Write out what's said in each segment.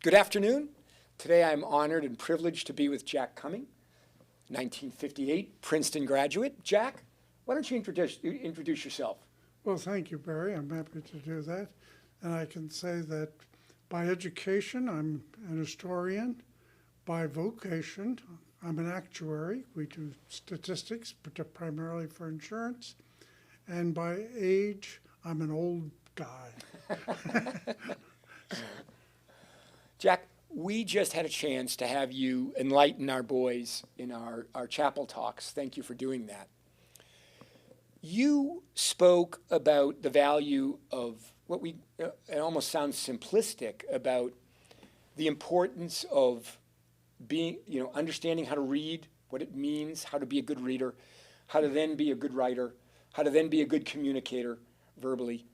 Good afternoon. Today I'm honored and privileged to be with Jack Cumming, 1958 Princeton graduate. Jack, why don't you introduce yourself? Well, thank you, Barry. I'm happy to do that. And I can say that by education, I'm an historian. By vocation, I'm an actuary. We do statistics, but primarily for insurance. And by age, I'm an old guy. Jack, we just had a chance to have you enlighten our boys in our chapel talks. Thank you for doing that. You spoke about the value of what it almost sounds simplistic, about the importance of understanding how to read, what it means, how to be a good reader, how to then be a good writer, how to then be a good communicator verbally.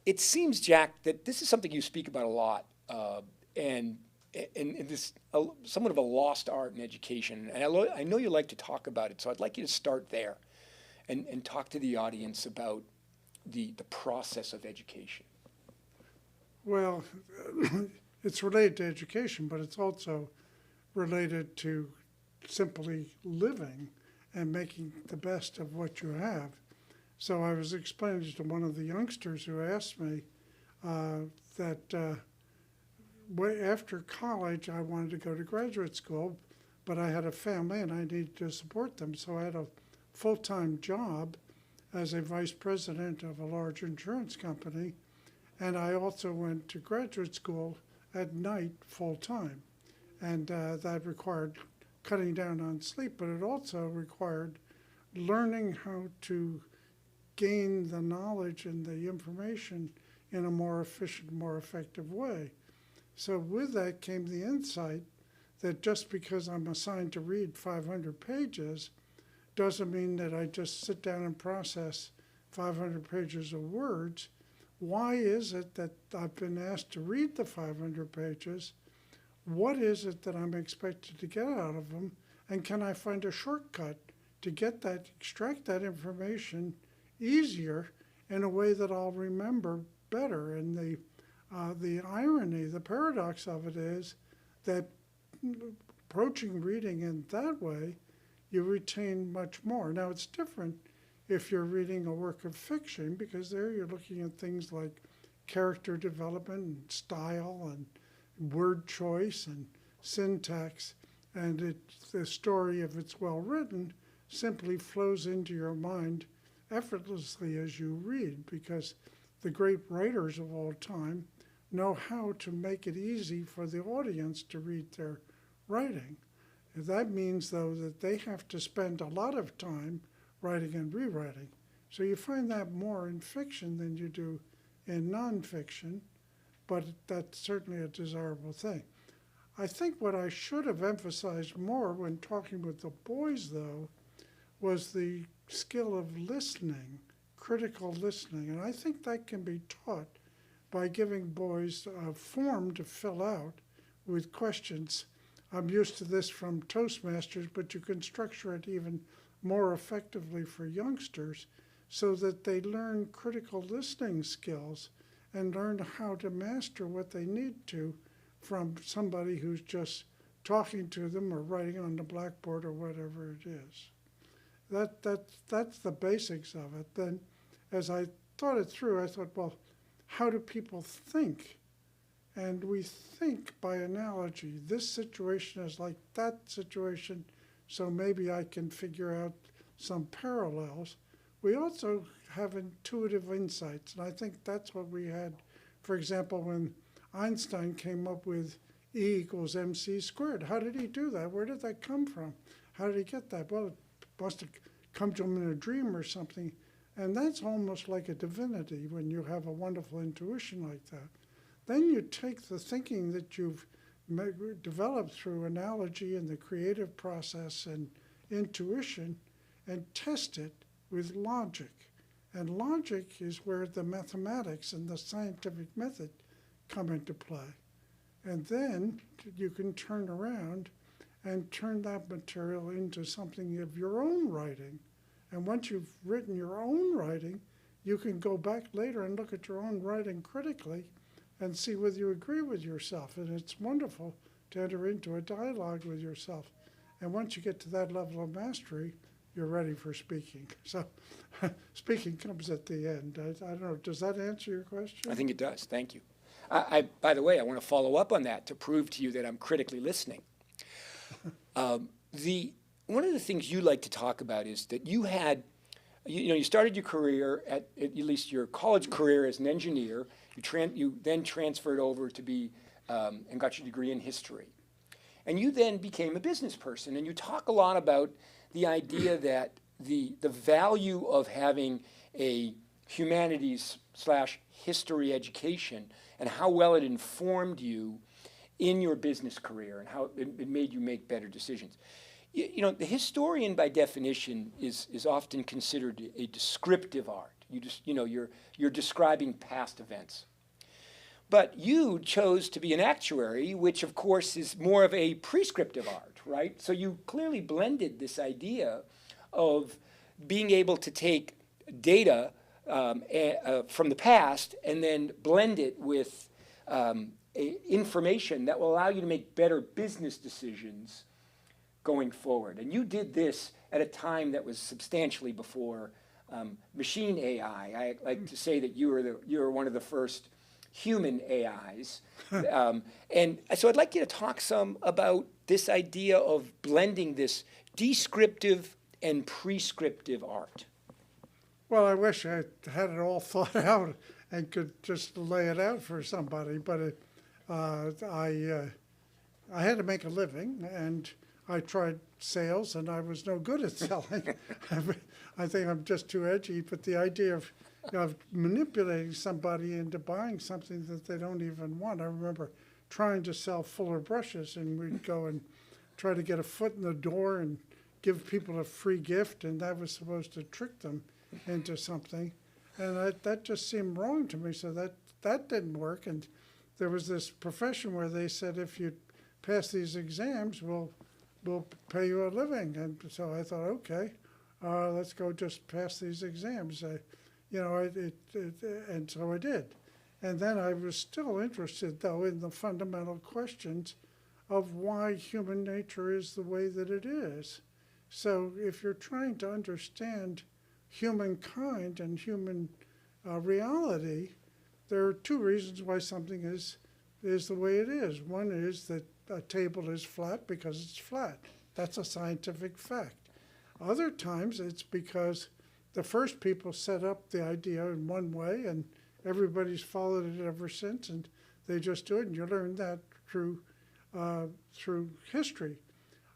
It seems, Jack, that this is something you speak about a lot, and this somewhat of a lost art in education. And I know you like to talk about it, so I'd like you to start there and talk to the audience about the process of education. Well, it's related to education, but it's also related to simply living and making the best of what you have. So I was explaining to one of the youngsters who asked me that after college I wanted to go to graduate school, but I had a family and I needed to support them. So I had a full-time job as a vice president of a large insurance company, and I also went to graduate school at night full-time. And that required cutting down on sleep, but it also required learning how to gain the knowledge and the information in a more efficient, more effective way. So with that came the insight that just because I'm assigned to read 500 pages doesn't mean that I just sit down and process 500 pages of words. Why is it that I've been asked to read the 500 pages? What is it that I'm expected to get out of them? And can I find a shortcut to get that, extract that information easier in a way that I'll remember better? And the irony, the paradox of it is that approaching reading in that way, you retain much more. Now, it's different if you're reading a work of fiction, because there you're looking at things like character development and style and word choice and syntax, and the story, if it's well written, simply flows into your mind effortlessly as you read, because the great writers of all time know how to make it easy for the audience to read their writing. That means, though, that they have to spend a lot of time writing and rewriting. So you find that more in fiction than you do in nonfiction, but that's certainly a desirable thing. I think what I should have emphasized more when talking with the boys, though, was the skill of listening, critical listening. And I think that can be taught by giving boys a form to fill out with questions. I'm used to this from Toastmasters, but you can structure it even more effectively for youngsters so that they learn critical listening skills and learn how to master what they need to from somebody who's just talking to them or writing on the blackboard or whatever it is. That's the basics of it. Then as I thought it through, I thought, well, how do people think? And we think by analogy. This situation is like that situation, so maybe I can figure out some parallels. We also have intuitive insights, and I think that's what we had, for example, when Einstein came up with E equals mc squared. How did he do that? Where did that come from? How did he get that? Well, it must have come to him in a dream or something. And that's almost like a divinity when you have a wonderful intuition like that. Then you take the thinking that you've developed through analogy and the creative process and intuition and test it with logic. And logic is where the mathematics and the scientific method come into play. And then you can turn around and turn that material into something of your own writing. And once you've written your own writing, you can go back later and look at your own writing critically and see whether you agree with yourself. And it's wonderful to enter into a dialogue with yourself. And once you get to that level of mastery, you're ready for speaking. So speaking comes at the end. I don't know, does that answer your question? I think it does. Thank you. By the way, I want to follow up on that to prove to you that I'm critically listening. One of the things you like to talk about is that you had, you started your career at least your college career as an engineer. You then transferred over to be and got your degree in history, and you then became a business person. And you talk a lot about the idea that the value of having a humanities / history education and how well it informed you in your business career and how it made you make better decisions. The historian, by definition, is often considered a descriptive art. You're describing past events. But you chose to be an actuary, which of course is more of a prescriptive art, right? So you clearly blended this idea of being able to take data from the past and then blend it with information that will allow you to make better business decisions going forward. And you did this at a time that was substantially before machine AI. I like to say that you were one of the first human AIs. And so I'd like you to talk some about this idea of blending this descriptive and prescriptive art. Well, I wish I had it all thought out and could just lay it out for somebody, but I had to make a living, and I tried sales, and I was no good at selling. I think I'm just too edgy, but the idea of manipulating somebody into buying something that they don't even want. I remember trying to sell Fuller brushes, and we'd go and try to get a foot in the door and give people a free gift, and that was supposed to trick them into something. And that just seemed wrong to me, so that didn't work. And there was this profession where they said, if you pass these exams, we'll pay you a living. And so I thought, okay, let's go just pass these exams. And so I did. And then I was still interested, though, in the fundamental questions of why human nature is the way that it is. So if you're trying to understand humankind and human reality, there are two reasons why something is the way it is. One is that a table is flat because it's flat. That's a scientific fact. Other times it's because the first people set up the idea in one way and everybody's followed it ever since, and they just do it, and you learn that through history.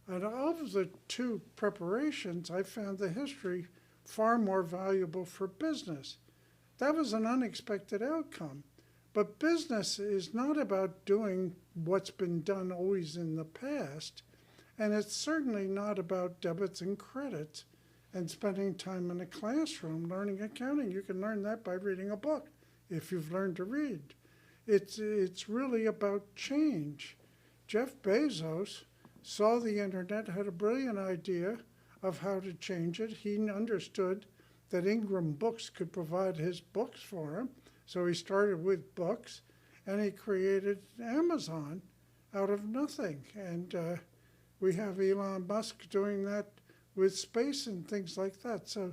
And of the two preparations, I found the history far more valuable for business. That was an unexpected outcome. But business is not about doing what's been done always in the past, and it's certainly not about debits and credits and spending time in a classroom learning accounting. You can learn that by reading a book if you've learned to read. It's really about change. Jeff Bezos saw the internet, had a brilliant idea of how to change it. He understood that Ingram Books could provide his books for him, so he started with books, and he created Amazon out of nothing. And we have Elon Musk doing that with space and things like that. So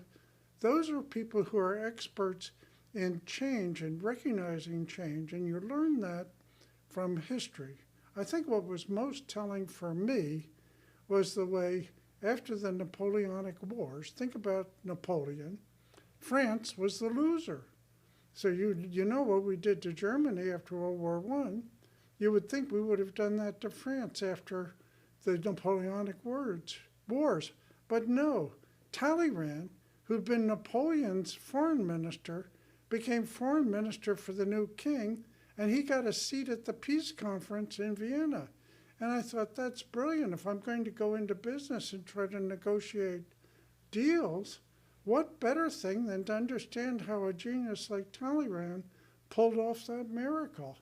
those are people who are experts in change and recognizing change, and you learn that from history. I think what was most telling for me was the way, after the Napoleonic Wars, think about Napoleon, France was the loser. So you know what we did to Germany after World War I. You would think we would have done that to France after the Napoleonic wars. But no, Talleyrand, who'd been Napoleon's foreign minister, became foreign minister for the new king, and he got a seat at the peace conference in Vienna. And I thought, that's brilliant. If I'm going to go into business and try to negotiate deals, what better thing than to understand how a genius like Talleyrand pulled off that miracle?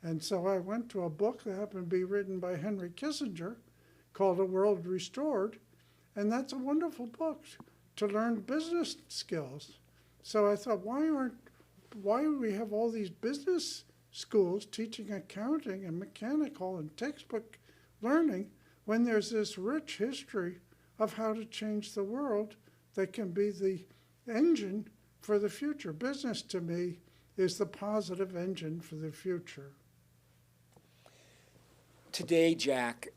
And so I went to a book that happened to be written by Henry Kissinger called A World Restored, and that's a wonderful book to learn business skills. So I thought, why do we have all these business schools teaching accounting and mechanical and textbook learning when there's this rich history of how to change the world that can be the engine for the future. Business, to me, is the positive engine for the future. Today, Jack,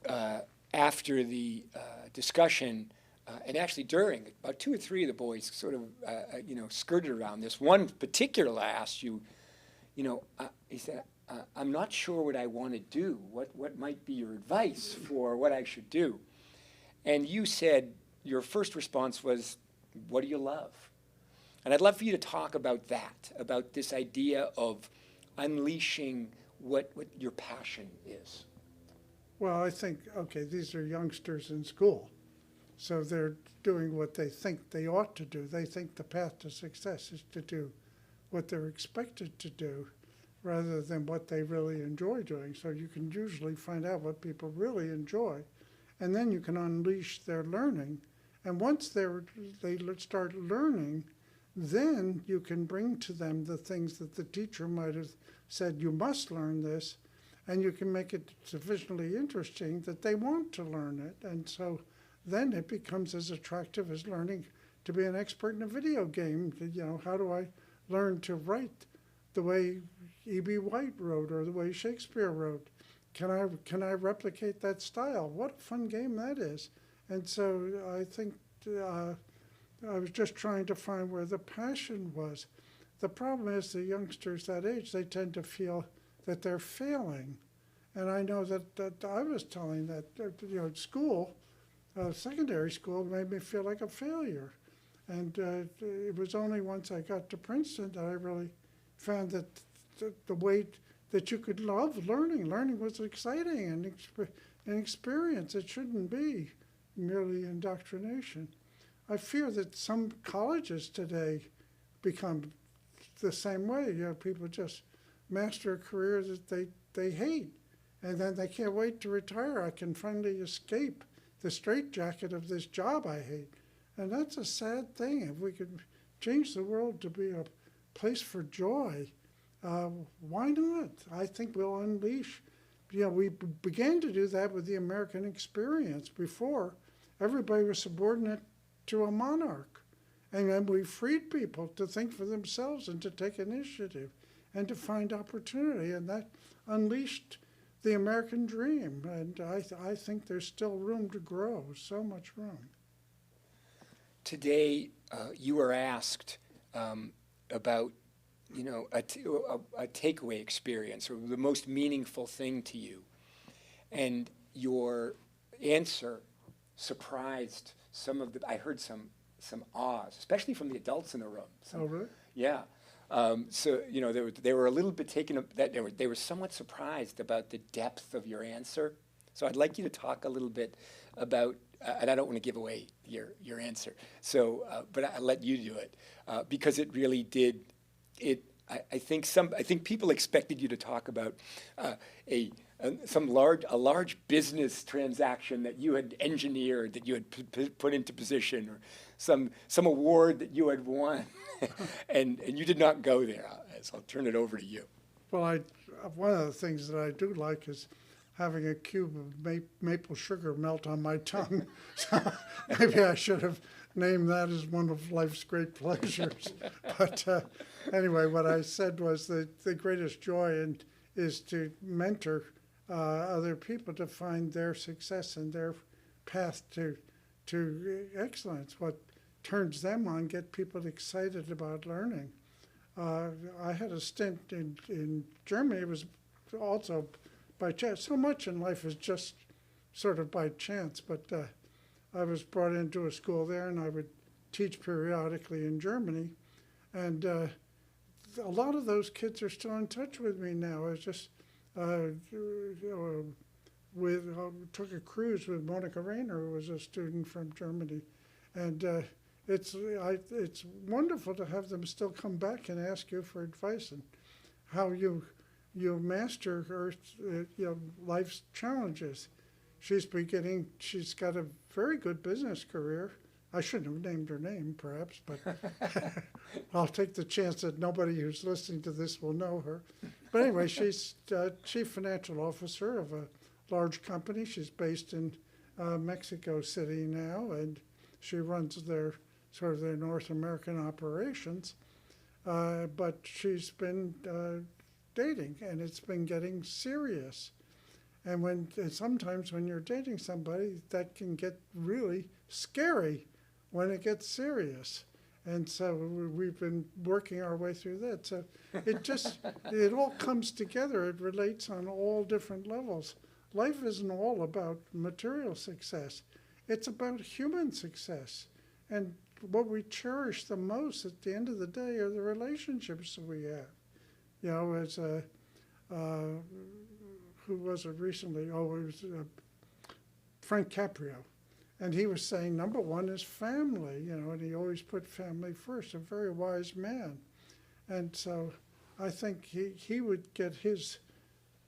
after the discussion, and actually during, about 2 or 3 of the boys sort of, skirted around this. One particular asked you, he said, I'm not sure what I want to do. What might be your advice for what I should do? And you said your first response was, what do you love? And I'd love for you to talk about that, about this idea of unleashing what your passion is. Well, I think, okay, these are youngsters in school, so they're doing what they think they ought to do. They think the path to success is to do what they're expected to do rather than what they really enjoy doing. So you can usually find out what people really enjoy, and then you can unleash their learning. And once they start learning, then you can bring to them the things that the teacher might have said, you must learn this, and you can make it sufficiently interesting that they want to learn it. And so then it becomes as attractive as learning to be an expert in a video game. How do I learn to write the way E.B. White wrote or the way Shakespeare wrote? Can I replicate that style? What a fun game that is. And so I think I was just trying to find where the passion was. The problem is the youngsters that age, they tend to feel that they're failing. And I know that I was telling that, school, secondary school made me feel like a failure. And it was only once I got to Princeton that I really found that the way that you could love learning. Learning was exciting and an experience. It shouldn't be merely indoctrination. I fear that some colleges today become the same way. People just master a career that they hate, and then they can't wait to retire. I can finally escape the straitjacket of this job I hate. And that's a sad thing. If we could change the world to be a place for joy, why not? I think we'll unleash. We began to do that with the American experience. Before, everybody was subordinate to a monarch. And then we freed people to think for themselves and to take initiative and to find opportunity. And that unleashed the American dream. And I think there's still room to grow, so much room. Today, you were asked about, a takeaway experience or the most meaningful thing to you. And your answer surprised I heard some ahs, especially from the adults in the room. Oh, really? Yeah. They were a little bit taken, they were somewhat surprised about the depth of your answer. So I'd like you to talk a little bit about, and I don't want to give away your answer, but I'll let you do it, because it really did, I think people expected you to talk about a large business transaction that you had engineered, that you had put into position, or some award that you had won, and you did not go there. So I'll turn it over to you. Well, one of the things that I do like is having a cube of maple sugar melt on my tongue. So maybe I should have named that as one of life's great pleasures. But anyway, what I said was that the greatest joy is to mentor other people to find their success and their path to excellence. What turns them on, get people excited about learning. I had a stint in Germany. It was also by chance. So much in life is just sort of by chance, but I was brought into a school there, and I would teach periodically in Germany. And a lot of those kids are still in touch with me now. I was just took a cruise with Monica Rayner, who was a student from Germany. And it's wonderful to have them still come back and ask you for advice and how you master life's challenges. She's got a very good business career. I shouldn't have named her name, perhaps, but I'll take the chance that nobody who's listening to this will know her. But anyway, she's chief financial officer of a large company. She's based in Mexico City now, and she runs their North American operations. But she's been dating, and it's been getting serious. And sometimes when you're dating somebody, that can get really scary when it gets serious. And so we've been working our way through that. So it all comes together. It relates on all different levels. Life isn't all about material success. It's about human success. And what we cherish the most at the end of the day are the relationships that we have. You know, as who was it recently? Oh, it was Frank Caprio. And he was saying, number one is family, you know, and he always put family first, a very wise man. And so I think he would get his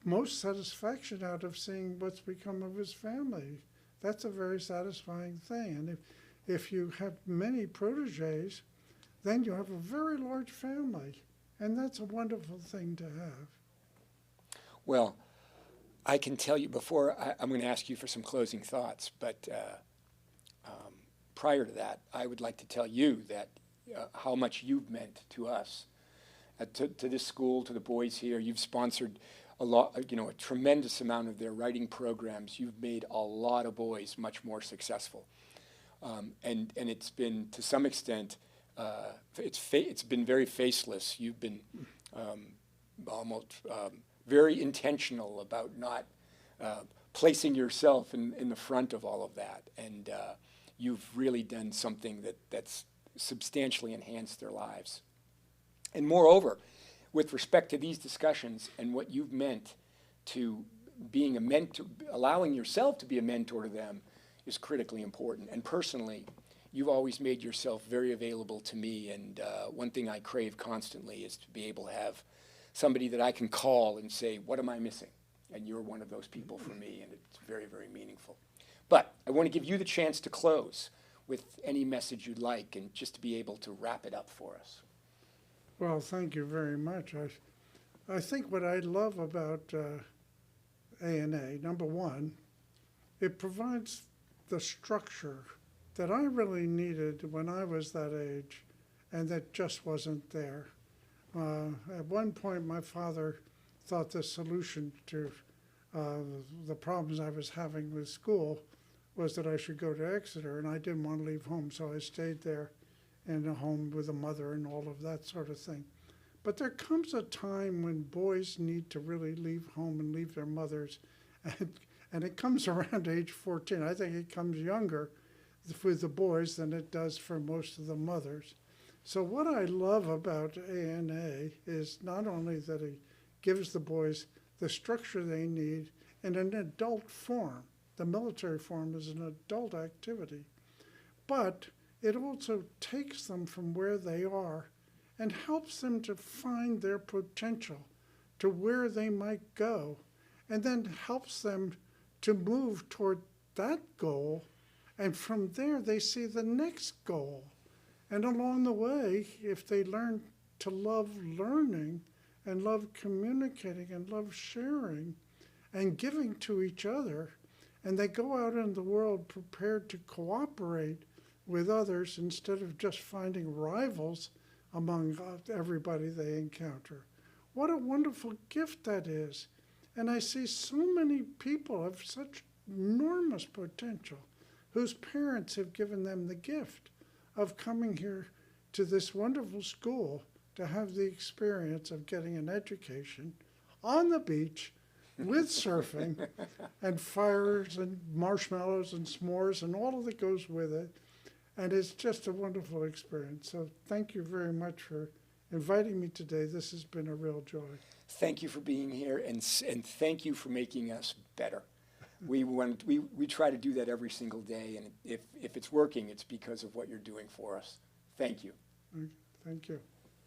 most satisfaction out of seeing what's become of his family. That's a very satisfying thing. And if you have many proteges, then you have a very large family. And that's a wonderful thing to have. Well, I can tell you before, I'm going to ask you for some closing thoughts, but prior to that, I would like to tell you that how much you've meant to us, to this school, to the boys here. You've sponsored a tremendous amount of their writing programs. You've made a lot of boys much more successful. And it's been, to some extent, it's been very faceless. You've been almost very intentional about not placing yourself in the front of all of that. And you've really done something that's substantially enhanced their lives. And moreover, with respect to these discussions and what you've meant to being a mentor, allowing yourself to be a mentor to them is critically important. And personally, you've always made yourself very available to me. And one thing I crave constantly is to be able to have somebody that I can call and say, what am I missing? And you're one of those people for me, and it's very, very meaningful. But I want to give you the chance to close with any message you'd like and just to be able to wrap it up for us. Well, thank you very much. I think what I love about A&A, number one, it provides the structure that I really needed when I was that age, and that just wasn't there. At one point, my father thought the solution to the problems I was having with school was that I should go to Exeter, and I didn't want to leave home, so I stayed there in a home with a mother and all of that sort of thing. But there comes a time when boys need to really leave home and leave their mothers, and it comes around age 14. I think it comes younger with the boys than it does for most of the mothers. So what I love about A&A is not only that it gives the boys the structure they need in an adult form. The military form is an adult activity. But it also takes them from where they are and helps them to find their potential, to where they might go, and then helps them to move toward that goal. And from there, they see the next goal. And along the way, if they learn to love learning and love communicating and love sharing and giving to each other, and they go out in the world prepared to cooperate with others instead of just finding rivals among everybody they encounter. What a wonderful gift that is. And I see so many people of such enormous potential whose parents have given them the gift of coming here to this wonderful school to have the experience of getting an education on the beach with surfing and fires and marshmallows and s'mores and all that goes with it. And it's just a wonderful experience. So thank you very much for inviting me today. This has been a real joy. Thank you for being here, and thank you for making us better. We try to do that every single day, and if it's working, it's because of what you're doing for us. Thank you. Thank you.